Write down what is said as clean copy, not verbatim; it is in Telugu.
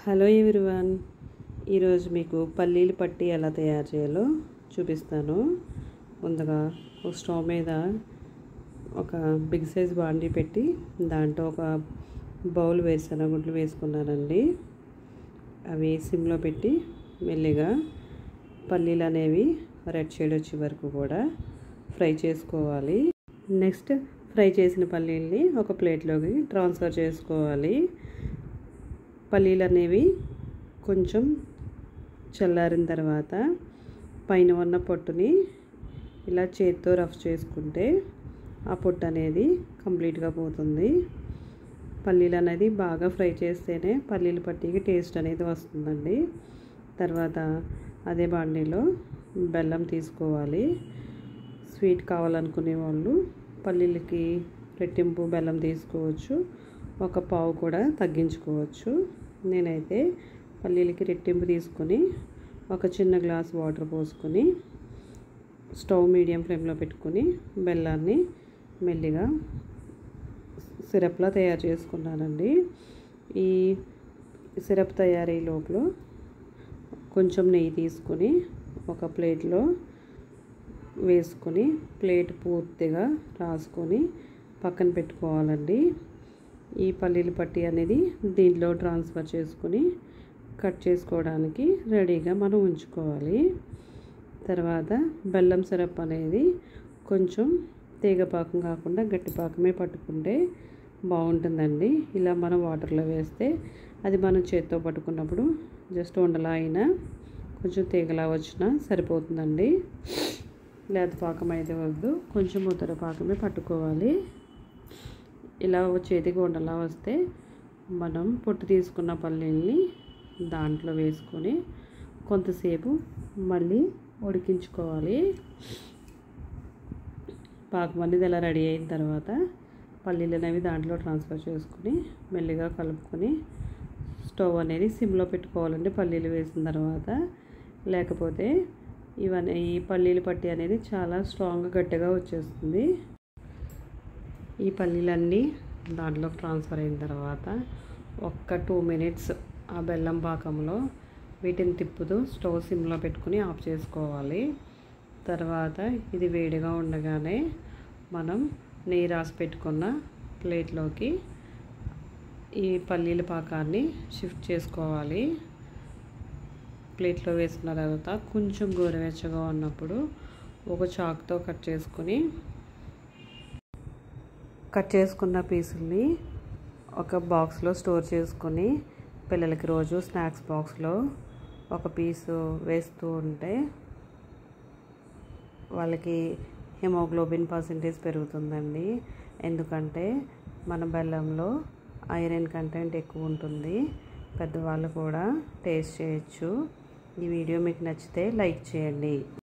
హలో ఎవ్రీవన్, ఈరోజు మీకు పల్లీలు పట్టి ఎలా తయారు చేయాలో చూపిస్తాను. ముందుగా ఒక స్టవ్ మీద ఒక బిగ్ సైజ్ బాండీ పెట్టి దాంట్లో ఒక బౌల్ వేరుశనగ వేసుకున్నానండి. అవి సిమ్లో పెట్టి మెల్లిగా పల్లీలు అనేవి రెడ్ షేడ్ వచ్చే వరకు కూడా ఫ్రై చేసుకోవాలి. నెక్స్ట్ ఫ్రై చేసిన పల్లీల్ని ఒక ప్లేట్లోకి ట్రాన్స్ఫర్ చేసుకోవాలి. పల్లీలు అనేవి కొంచెం చల్లారిన తర్వాత పైన ఉన్న పొట్టుని ఇలా చేతితో రఫ్ చేసుకుంటే ఆ పొట్టు అనేది కంప్లీట్గా పోతుంది. పల్లీలు అనేది బాగా ఫ్రై చేస్తేనే పల్లీలు పట్టికి టేస్ట్ అనేది వస్తుందండి. తర్వాత అదే బాండీలో బెల్లం తీసుకోవాలి. స్వీట్ కావాలనుకునే వాళ్ళు పల్లీలకి రెట్టింపు బెల్లం తీసుకోవచ్చు, ఒక పావు కూడా తగ్గించుకోవచ్చు. నేనైతే పల్లీలకి రెట్టింపు తీసుకొని ఒక చిన్న గ్లాస్ వాటర్ పోసుకొని స్టవ్ మీడియం ఫ్లేమ్లో పెట్టుకొని బెల్లాన్ని మెల్లిగా సిరప్లా తయారు చేసుకున్నానండి. ఈ సిరప్ తయారీ లోపల కొంచెం నెయ్యి తీసుకొని ఒక ప్లేట్లో వేసుకొని ప్లేట్ పూర్తిగా రాసుకొని పక్కన పెట్టుకోవాలండి. ఈ పల్లీలు పట్టి అనేది దీంట్లో ట్రాన్స్ఫర్ చేసుకొని కట్ చేసుకోవడానికి రెడీగా మనం ఉంచుకోవాలి. తర్వాత బెల్లం సిరప్ అనేది కొంచెం తీగపాకం కాకుండా గట్టిపాకమే పట్టుకుంటే బాగుంటుందండి. ఇలా మనం వాటర్లో వేస్తే అది మనం చేత్తో పట్టుకున్నప్పుడు జస్ట్ ఉండలా అయినా కొంచెం తీగలా వచ్చినా సరిపోతుందండి. లేత పాకం అయితే వద్దు, కొంచెం ముద్దర పాకమే పట్టుకోవాలి. ఇలా చేతికి ఉండలా వస్తే మనం పొట్టు తీసుకున్న పల్లీల్ని దాంట్లో వేసుకొని కొంతసేపు మళ్ళీ ఉడికించుకోవాలి. పాకం అనేది ఇలా రెడీ అయిన తర్వాత పల్లీలు అనేవి దాంట్లో ట్రాన్స్ఫర్ చేసుకొని మెల్లిగా కలుపుకొని స్టవ్ అనేది సిమ్లో పెట్టుకోవాలండి పల్లీలు వేసిన తర్వాత. లేకపోతే ఈ పల్లీలు పట్టి అనేది చాలా స్ట్రాంగ్గా గట్టిగా వచ్చేస్తుంది. ఈ పల్లీలన్నీ దాంట్లో ట్రాన్స్ఫర్ అయిన తర్వాత ఒక్క 2 minutes ఆ బెల్లం పాకంలో వీటిని తిప్పుతూ స్టవ్ సిమ్లో పెట్టుకుని ఆఫ్ చేసుకోవాలి. తర్వాత ఇది వేడిగా ఉండగానే మనం నెయ్యి రాసి పెట్టుకున్న ప్లేట్లోకి ఈ పల్లీల పాకాన్ని షిఫ్ట్ చేసుకోవాలి. ప్లేట్లో వేసుకున్న తర్వాత కొంచెం గోరువెచ్చగా ఉన్నప్పుడు ఒక చాకుతో కట్ చేసుకున్న పీసుల్ని ఒక బాక్స్లో స్టోర్ చేసుకొని పిల్లలకి రోజు స్నాక్స్ బాక్స్లో ఒక పీసు వేస్తూ ఉంటే వాళ్ళకి హిమోగ్లోబిన్ పర్సెంటేజ్ పెరుగుతుందండి. ఎందుకంటే మన బెల్లంలో ఐరన్ కంటెంట్ ఎక్కువ ఉంటుంది. పెద్దవాళ్ళు కూడా టేస్ట్ చేయొచ్చు. ఈ వీడియో మీకు నచ్చితే లైక్ చేయండి.